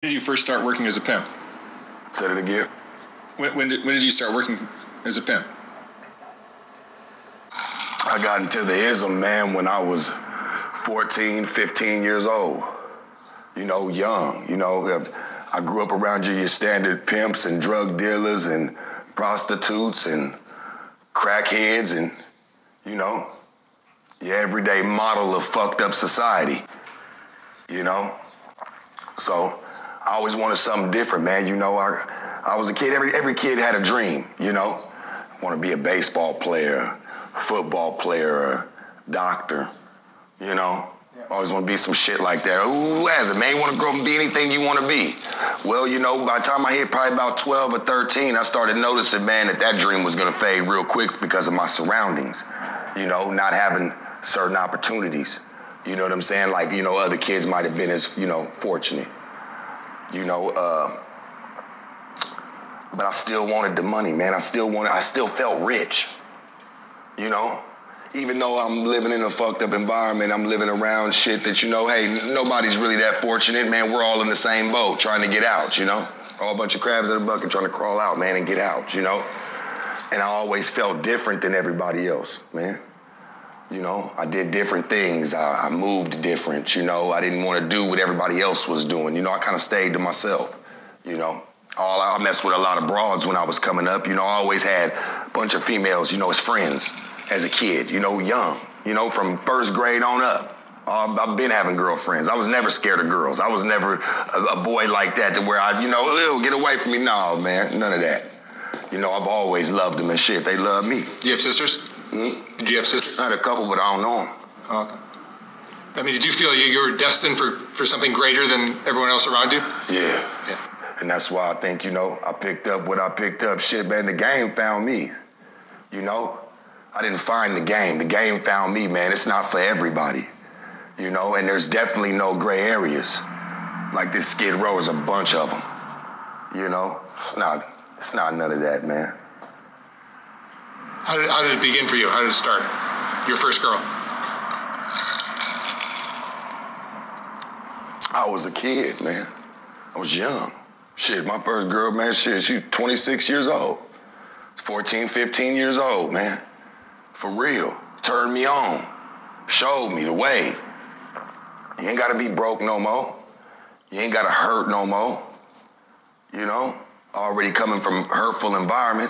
When did you first start working as a pimp? Said it again. When did you start working as a pimp? I got into the ism, man, when I was 14, 15 years old. You know, young. You know, I grew up around your standard pimps and drug dealers and prostitutes and crackheads and, you know, your everyday model of fucked up society. You know? So I always wanted something different, man. You know, I was a kid. Every kid had a dream, you know? I want to be a baseball player, football player, doctor, you know? Always want to be some shit like that. Who has it, man? You want to grow up and be anything you want to be. Well, you know, by the time I hit probably about 12 or 13, I started noticing, man, that dream was going to fade real quick because of my surroundings. You know, not having certain opportunities. You know what I'm saying? Like, you know, other kids might have been as, you know, fortunate. You know, but I still wanted the money, man. I still felt rich. You know? Even though I'm living in a fucked up environment, I'm living around shit that, you know, hey, nobody's really that fortunate, man. We're all in the same boat trying to get out, you know? All a bunch of crabs in a bucket trying to crawl out, man, and get out, you know? And I always felt different than everybody else, man. You know, I did different things. I moved different, you know. I didn't want to do what everybody else was doing. You know, I kind of stayed to myself, you know. I messed with a lot of broads when I was coming up. You know, I always had a bunch of females, you know, as friends as a kid, you know, young. You know, from first grade on up. I've been having girlfriends. I was never scared of girls. I was never a boy like that to where I, you know, ew, get away from me. No, man, none of that. You know, I've always loved them and shit. They love me. Do you have sisters? Did you have sisters? I had a couple, but I don't know them. Oh, okay. I mean, did you feel you were destined for something greater than everyone else around you? Yeah. Yeah. And that's why I think, you know, I picked up what I picked up. Shit, man, the game found me. You know? I didn't find the game. The game found me, man. It's not for everybody. You know? And there's definitely no gray areas. Like this Skid Row is a bunch of them. You know? It's not none of that, man. How did it begin for you? How did it start? Your first girl? I was a kid, man. I was young. Shit, my first girl, man, shit, she was 26 years old. 14, 15 years old, man. For real. Turned me on. Showed me the way. You ain't gotta be broke no more. You ain't gotta hurt no more. You know? Already coming from hurtful environment.